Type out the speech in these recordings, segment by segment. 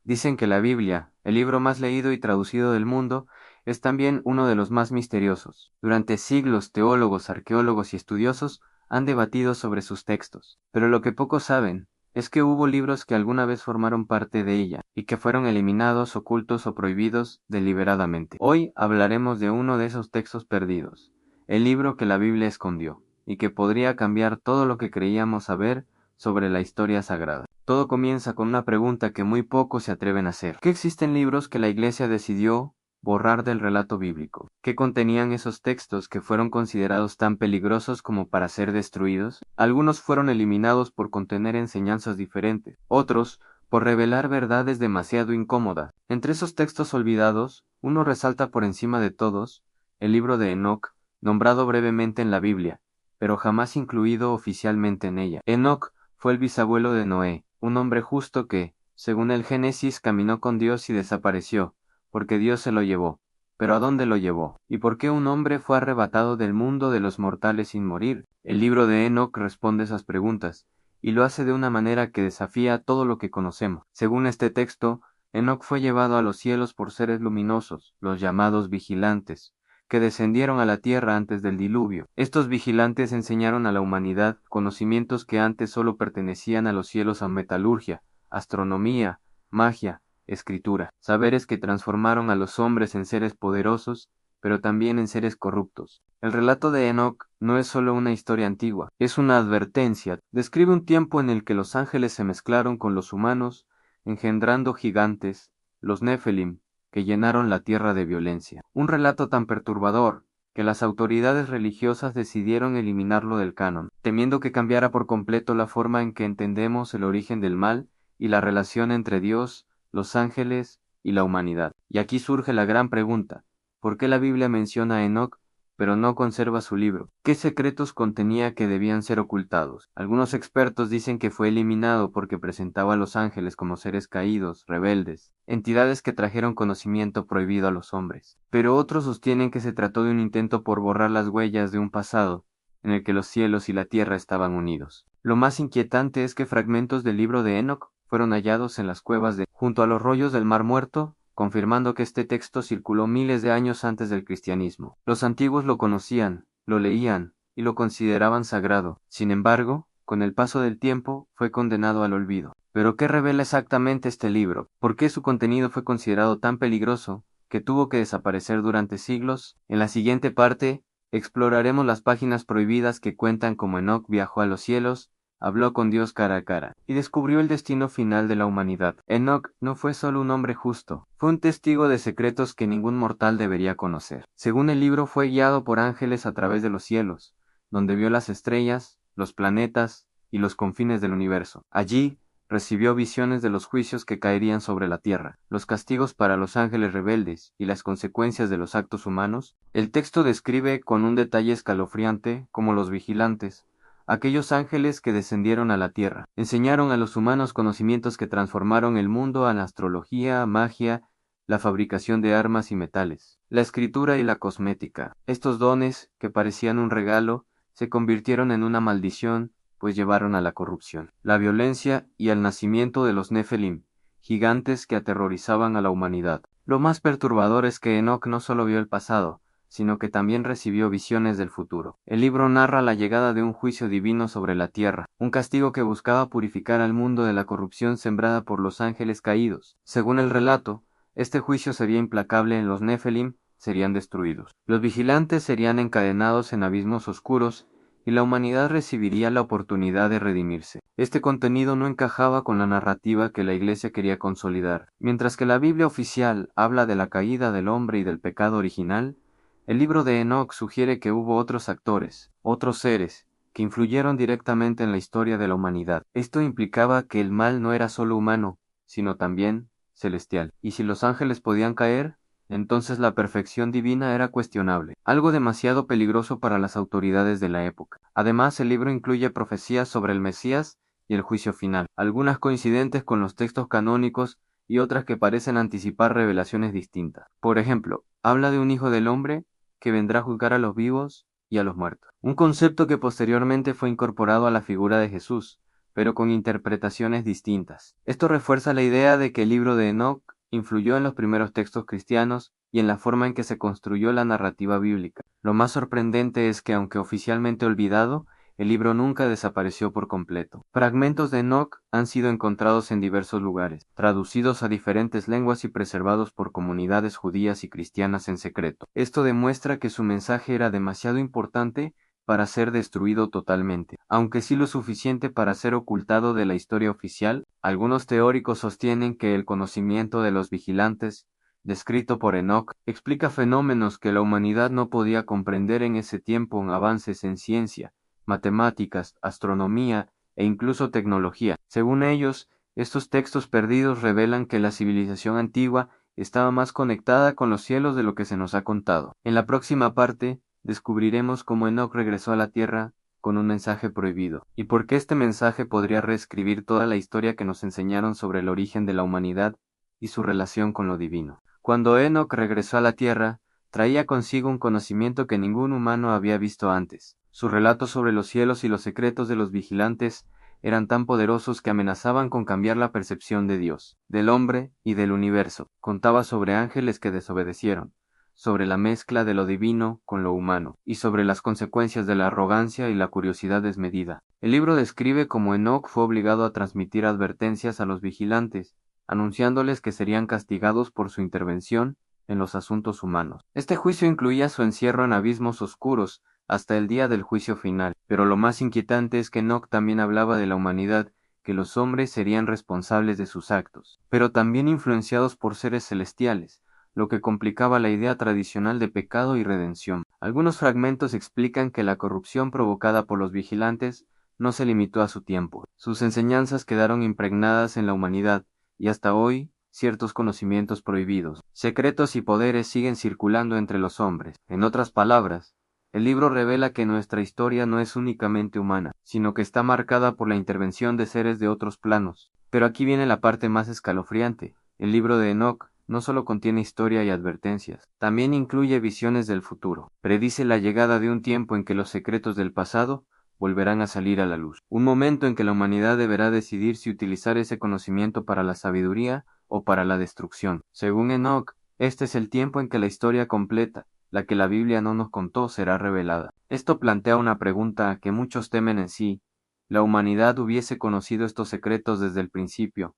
Dicen que la Biblia, el libro más leído y traducido del mundo, es también uno de los más misteriosos. Durante siglos, teólogos, arqueólogos y estudiosos han debatido sobre sus textos, pero lo que pocos saben es que hubo libros que alguna vez formaron parte de ella y que fueron eliminados, ocultos o prohibidos deliberadamente. Hoy hablaremos de uno de esos textos perdidos, el libro que la Biblia escondió y que podría cambiar todo lo que creíamos saber sobre la historia sagrada. Todo comienza con una pregunta que muy pocos se atreven a hacer. ¿Qué existen libros que la Iglesia decidió borrar del relato bíblico? ¿Qué contenían esos textos que fueron considerados tan peligrosos como para ser destruidos? Algunos fueron eliminados por contener enseñanzas diferentes, otros por revelar verdades demasiado incómodas. Entre esos textos olvidados, uno resalta por encima de todos el libro de Enoc, nombrado brevemente en la Biblia, pero jamás incluido oficialmente en ella. Enoc fue el bisabuelo de Noé, un hombre justo que, según el Génesis, caminó con Dios y desapareció, porque Dios se lo llevó. ¿Pero a dónde lo llevó? ¿Y por qué un hombre fue arrebatado del mundo de los mortales sin morir? El libro de Enoc responde esas preguntas, y lo hace de una manera que desafía todo lo que conocemos. Según este texto, Enoc fue llevado a los cielos por seres luminosos, los llamados vigilantes, que descendieron a la tierra antes del diluvio. Estos vigilantes enseñaron a la humanidad conocimientos que antes solo pertenecían a los cielos, a metalurgia, astronomía, magia, escritura, saberes que transformaron a los hombres en seres poderosos, pero también en seres corruptos. El relato de Enoc no es solo una historia antigua, es una advertencia. Describe un tiempo en el que los ángeles se mezclaron con los humanos, engendrando gigantes, los Nefelim, que llenaron la tierra de violencia. Un relato tan perturbador que las autoridades religiosas decidieron eliminarlo del canon, temiendo que cambiara por completo la forma en que entendemos el origen del mal y la relación entre Dios, los ángeles y la humanidad. Y aquí surge la gran pregunta: ¿por qué la Biblia menciona a Enoc, pero no conserva su libro? ¿Qué secretos contenía que debían ser ocultados? Algunos expertos dicen que fue eliminado porque presentaba a los ángeles como seres caídos, rebeldes, entidades que trajeron conocimiento prohibido a los hombres. Pero otros sostienen que se trató de un intento por borrar las huellas de un pasado en el que los cielos y la tierra estaban unidos. Lo más inquietante es que fragmentos del libro de Enoc fueron hallados en las cuevas junto a los rollos del Mar Muerto, confirmando que este texto circuló miles de años antes del cristianismo. Los antiguos lo conocían, lo leían y lo consideraban sagrado. Sin embargo, con el paso del tiempo, fue condenado al olvido. ¿Pero qué revela exactamente este libro? ¿Por qué su contenido fue considerado tan peligroso que tuvo que desaparecer durante siglos? En la siguiente parte, exploraremos las páginas prohibidas que cuentan cómo Enoc viajó a los cielos, habló con Dios cara a cara, y descubrió el destino final de la humanidad. Enoc no fue solo un hombre justo, fue un testigo de secretos que ningún mortal debería conocer. Según el libro, fue guiado por ángeles a través de los cielos, donde vio las estrellas, los planetas y los confines del universo. Allí, recibió visiones de los juicios que caerían sobre la tierra, los castigos para los ángeles rebeldes y las consecuencias de los actos humanos. El texto describe con un detalle escalofriante cómo los vigilantes, aquellos ángeles que descendieron a la tierra, enseñaron a los humanos conocimientos que transformaron el mundo a la astrología, magia, la fabricación de armas y metales, la escritura y la cosmética. Estos dones, que parecían un regalo, se convirtieron en una maldición, pues llevaron a la corrupción, la violencia y al nacimiento de los Nefelim, gigantes que aterrorizaban a la humanidad. Lo más perturbador es que Enoc no solo vio el pasado, sino que también recibió visiones del futuro. El libro narra la llegada de un juicio divino sobre la tierra, un castigo que buscaba purificar al mundo de la corrupción sembrada por los ángeles caídos. Según el relato, este juicio sería implacable en los Nefelim, serían destruidos. Los vigilantes serían encadenados en abismos oscuros y la humanidad recibiría la oportunidad de redimirse. Este contenido no encajaba con la narrativa que la Iglesia quería consolidar. Mientras que la Biblia oficial habla de la caída del hombre y del pecado original, el libro de Enoc sugiere que hubo otros actores, otros seres, que influyeron directamente en la historia de la humanidad. Esto implicaba que el mal no era solo humano, sino también celestial. Y si los ángeles podían caer, entonces la perfección divina era cuestionable, algo demasiado peligroso para las autoridades de la época. Además, el libro incluye profecías sobre el Mesías y el juicio final, algunas coincidentes con los textos canónicos y otras que parecen anticipar revelaciones distintas. Por ejemplo, habla de un hijo del hombre que vendrá a juzgar a los vivos y a los muertos. Un concepto que posteriormente fue incorporado a la figura de Jesús, pero con interpretaciones distintas. Esto refuerza la idea de que el libro de Enoc influyó en los primeros textos cristianos y en la forma en que se construyó la narrativa bíblica. Lo más sorprendente es que, aunque oficialmente olvidado, el libro nunca desapareció por completo. Fragmentos de Enoc han sido encontrados en diversos lugares, traducidos a diferentes lenguas y preservados por comunidades judías y cristianas en secreto. Esto demuestra que su mensaje era demasiado importante para ser destruido totalmente, aunque sí lo suficiente para ser ocultado de la historia oficial. Algunos teóricos sostienen que el conocimiento de los vigilantes descrito por Enoc explica fenómenos que la humanidad no podía comprender en ese tiempo en avances en ciencia, matemáticas, astronomía e incluso tecnología. Según ellos, estos textos perdidos revelan que la civilización antigua estaba más conectada con los cielos de lo que se nos ha contado. En la próxima parte, descubriremos cómo Enoc regresó a la Tierra con un mensaje prohibido, y por qué este mensaje podría reescribir toda la historia que nos enseñaron sobre el origen de la humanidad y su relación con lo divino. Cuando Enoc regresó a la Tierra, traía consigo un conocimiento que ningún humano había visto antes. Sus relatos sobre los cielos y los secretos de los vigilantes eran tan poderosos que amenazaban con cambiar la percepción de Dios, del hombre y del universo. Contaba sobre ángeles que desobedecieron, sobre la mezcla de lo divino con lo humano, y sobre las consecuencias de la arrogancia y la curiosidad desmedida. El libro describe cómo Enoc fue obligado a transmitir advertencias a los vigilantes, anunciándoles que serían castigados por su intervención en los asuntos humanos. Este juicio incluía su encierro en abismos oscuros hasta el día del juicio final, pero lo más inquietante es que Enoc también hablaba de la humanidad, que los hombres serían responsables de sus actos, pero también influenciados por seres celestiales, lo que complicaba la idea tradicional de pecado y redención. Algunos fragmentos explican que la corrupción provocada por los vigilantes no se limitó a su tiempo. Sus enseñanzas quedaron impregnadas en la humanidad, y hasta hoy ciertos conocimientos prohibidos, secretos y poderes siguen circulando entre los hombres. En otras palabras, el libro revela que nuestra historia no es únicamente humana, sino que está marcada por la intervención de seres de otros planos. Pero aquí viene la parte más escalofriante. El libro de Enoc no solo contiene historia y advertencias, también incluye visiones del futuro. Predice la llegada de un tiempo en que los secretos del pasado volverán a salir a la luz. Un momento en que la humanidad deberá decidir si utilizar ese conocimiento para la sabiduría o para la destrucción. Según Enoc, este es el tiempo en que la historia completa, la que la Biblia no nos contó, será revelada. Esto plantea una pregunta que muchos temen en sí. ¿La humanidad hubiese conocido estos secretos desde el principio?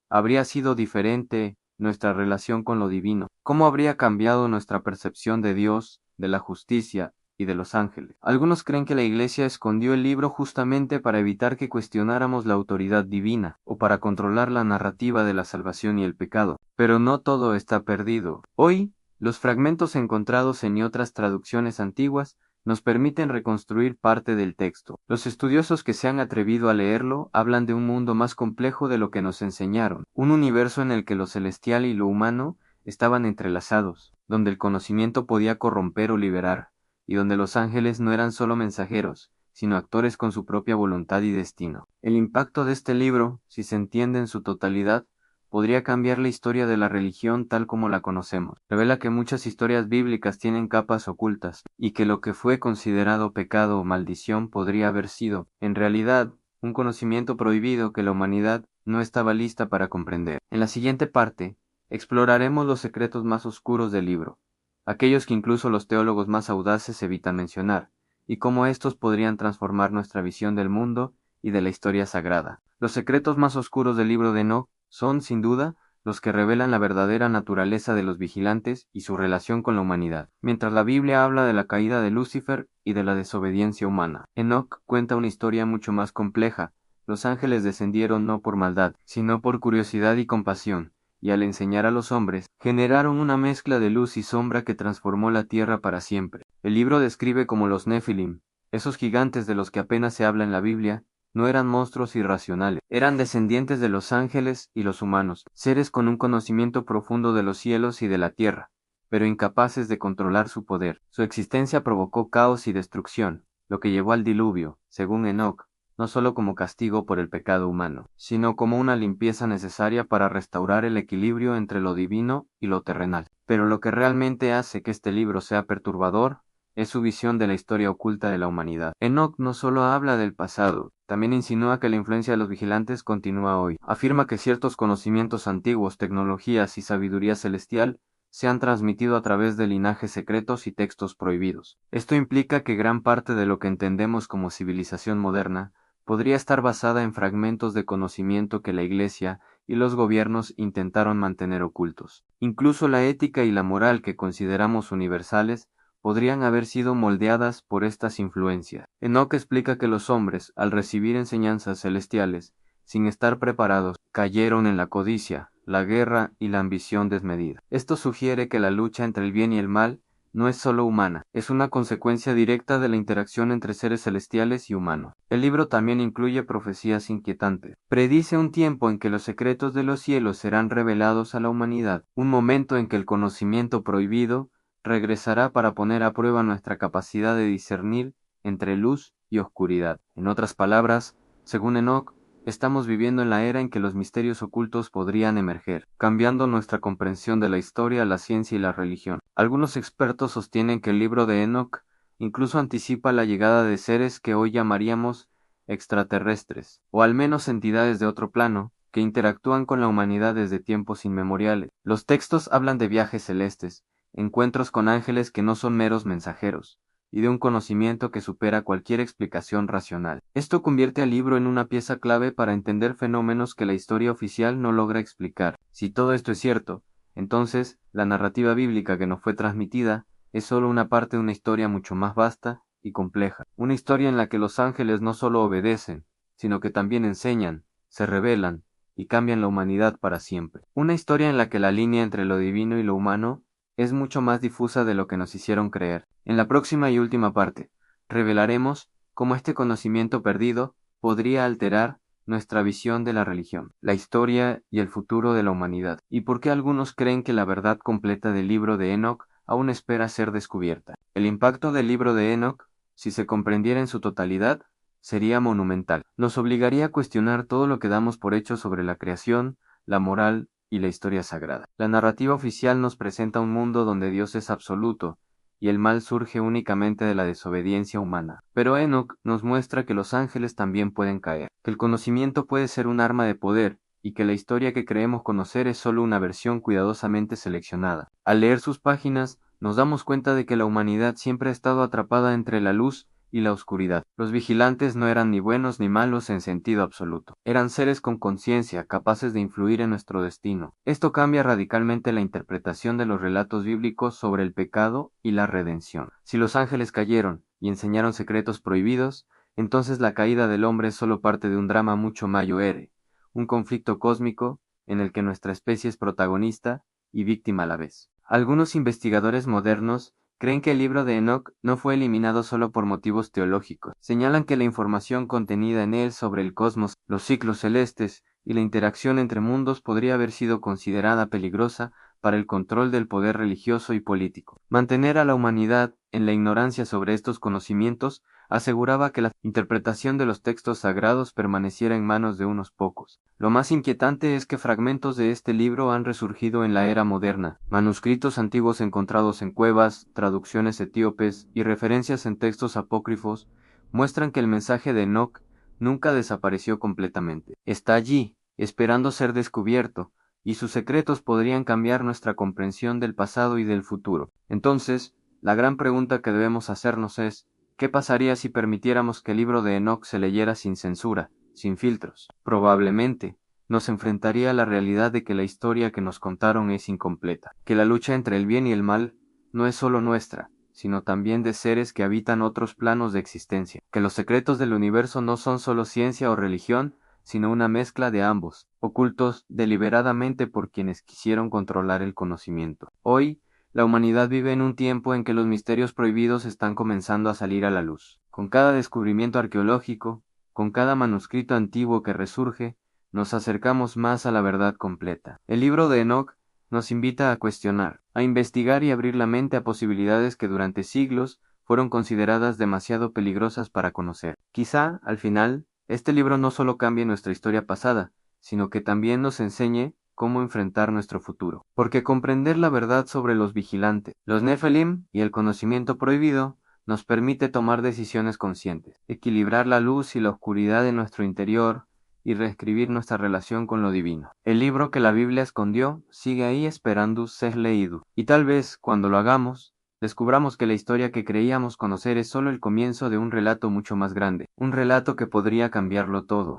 ¿Habría sido diferente nuestra relación con lo divino? ¿Cómo habría cambiado nuestra percepción de Dios, de la justicia y de los ángeles? Algunos creen que la Iglesia escondió el libro justamente para evitar que cuestionáramos la autoridad divina, o para controlar la narrativa de la salvación y el pecado. Pero no todo está perdido. Hoy, los fragmentos encontrados en otras traducciones antiguas nos permiten reconstruir parte del texto. Los estudiosos que se han atrevido a leerlo hablan de un mundo más complejo de lo que nos enseñaron, un universo en el que lo celestial y lo humano estaban entrelazados, donde el conocimiento podía corromper o liberar, y donde los ángeles no eran solo mensajeros, sino actores con su propia voluntad y destino. El impacto de este libro, si se entiende en su totalidad, podría cambiar la historia de la religión tal como la conocemos. Revela que muchas historias bíblicas tienen capas ocultas, y que lo que fue considerado pecado o maldición podría haber sido, en realidad, un conocimiento prohibido que la humanidad no estaba lista para comprender. En la siguiente parte, exploraremos los secretos más oscuros del libro, aquellos que incluso los teólogos más audaces evitan mencionar, y cómo estos podrían transformar nuestra visión del mundo y de la historia sagrada. Los secretos más oscuros del libro de Enoc son, sin duda, los que revelan la verdadera naturaleza de los vigilantes y su relación con la humanidad. Mientras la Biblia habla de la caída de Lucifer y de la desobediencia humana, Enoc cuenta una historia mucho más compleja. Los ángeles descendieron no por maldad, sino por curiosidad y compasión, y al enseñar a los hombres, generaron una mezcla de luz y sombra que transformó la tierra para siempre. El libro describe como los Nefilim, esos gigantes de los que apenas se habla en la Biblia, no eran monstruos irracionales, eran descendientes de los ángeles y los humanos, seres con un conocimiento profundo de los cielos y de la tierra, pero incapaces de controlar su poder. Su existencia provocó caos y destrucción, lo que llevó al diluvio, según Enoc, no solo como castigo por el pecado humano, sino como una limpieza necesaria para restaurar el equilibrio entre lo divino y lo terrenal. Pero lo que realmente hace que este libro sea perturbador es su visión de la historia oculta de la humanidad. Enoch no solo habla del pasado, también insinúa que la influencia de los vigilantes continúa hoy. Afirma que ciertos conocimientos antiguos, tecnologías y sabiduría celestial se han transmitido a través de linajes secretos y textos prohibidos. Esto implica que gran parte de lo que entendemos como civilización moderna podría estar basada en fragmentos de conocimiento que la Iglesia y los gobiernos intentaron mantener ocultos. Incluso la ética y la moral que consideramos universales podrían haber sido moldeadas por estas influencias. Enoch explica que los hombres, al recibir enseñanzas celestiales, sin estar preparados, cayeron en la codicia, la guerra y la ambición desmedida. Esto sugiere que la lucha entre el bien y el mal no es solo humana, es una consecuencia directa de la interacción entre seres celestiales y humanos. El libro también incluye profecías inquietantes. Predice un tiempo en que los secretos de los cielos serán revelados a la humanidad, un momento en que el conocimiento prohibido regresará para poner a prueba nuestra capacidad de discernir entre luz y oscuridad. En otras palabras, según Enoch, estamos viviendo en la era en que los misterios ocultos podrían emerger, cambiando nuestra comprensión de la historia, la ciencia y la religión. Algunos expertos sostienen que el libro de Enoch incluso anticipa la llegada de seres que hoy llamaríamos extraterrestres, o al menos entidades de otro plano, que interactúan con la humanidad desde tiempos inmemoriales. Los textos hablan de viajes celestes, encuentros con ángeles que no son meros mensajeros, y de un conocimiento que supera cualquier explicación racional. Esto convierte al libro en una pieza clave para entender fenómenos que la historia oficial no logra explicar. Si todo esto es cierto, entonces la narrativa bíblica que nos fue transmitida es solo una parte de una historia mucho más vasta y compleja. Una historia en la que los ángeles no solo obedecen, sino que también enseñan, se revelan y cambian la humanidad para siempre. Una historia en la que la línea entre lo divino y lo humano es mucho más difusa de lo que nos hicieron creer. En la próxima y última parte, revelaremos cómo este conocimiento perdido podría alterar nuestra visión de la religión, la historia y el futuro de la humanidad, y por qué algunos creen que la verdad completa del libro de Enoch aún espera ser descubierta. El impacto del libro de Enoch, si se comprendiera en su totalidad, sería monumental. Nos obligaría a cuestionar todo lo que damos por hecho sobre la creación, la moral y la historia sagrada. La narrativa oficial nos presenta un mundo donde Dios es absoluto y el mal surge únicamente de la desobediencia humana. Pero Enoch nos muestra que los ángeles también pueden caer, que el conocimiento puede ser un arma de poder y que la historia que creemos conocer es solo una versión cuidadosamente seleccionada. Al leer sus páginas, nos damos cuenta de que la humanidad siempre ha estado atrapada entre la luz y la oscuridad. Los vigilantes no eran ni buenos ni malos en sentido absoluto. Eran seres con conciencia, capaces de influir en nuestro destino. Esto cambia radicalmente la interpretación de los relatos bíblicos sobre el pecado y la redención. Si los ángeles cayeron y enseñaron secretos prohibidos, entonces la caída del hombre es solo parte de un drama mucho mayor, un conflicto cósmico en el que nuestra especie es protagonista y víctima a la vez. Algunos investigadores modernos creen que el libro de Enoch no fue eliminado solo por motivos teológicos. Señalan que la información contenida en él sobre el cosmos, los ciclos celestes y la interacción entre mundos podría haber sido considerada peligrosa para el control del poder religioso y político. Mantener a la humanidad en la ignorancia sobre estos conocimientos aseguraba que la interpretación de los textos sagrados permaneciera en manos de unos pocos. Lo más inquietante es que fragmentos de este libro han resurgido en la era moderna. Manuscritos antiguos encontrados en cuevas, traducciones etíopes y referencias en textos apócrifos muestran que el mensaje de Enoch nunca desapareció completamente. Está allí, esperando ser descubierto, y sus secretos podrían cambiar nuestra comprensión del pasado y del futuro. Entonces, la gran pregunta que debemos hacernos es, ¿qué pasaría si permitiéramos que el libro de Enoch se leyera sin censura, sin filtros? Probablemente nos enfrentaría a la realidad de que la historia que nos contaron es incompleta, que la lucha entre el bien y el mal no es solo nuestra, sino también de seres que habitan otros planos de existencia, que los secretos del universo no son solo ciencia o religión, sino una mezcla de ambos, ocultos deliberadamente por quienes quisieron controlar el conocimiento. Hoy, la humanidad vive en un tiempo en que los misterios prohibidos están comenzando a salir a la luz. Con cada descubrimiento arqueológico, con cada manuscrito antiguo que resurge, nos acercamos más a la verdad completa. El libro de Enoch nos invita a cuestionar, a investigar y abrir la mente a posibilidades que durante siglos fueron consideradas demasiado peligrosas para conocer. Quizá, al final, este libro no solo cambie nuestra historia pasada, sino que también nos enseñe cómo enfrentar nuestro futuro. Porque comprender la verdad sobre los vigilantes, los Nefelim y el conocimiento prohibido nos permite tomar decisiones conscientes, equilibrar la luz y la oscuridad de nuestro interior y reescribir nuestra relación con lo divino. El libro que la Biblia escondió sigue ahí esperando ser leído, y tal vez, cuando lo hagamos, descubramos que la historia que creíamos conocer es solo el comienzo de un relato mucho más grande, un relato que podría cambiarlo todo.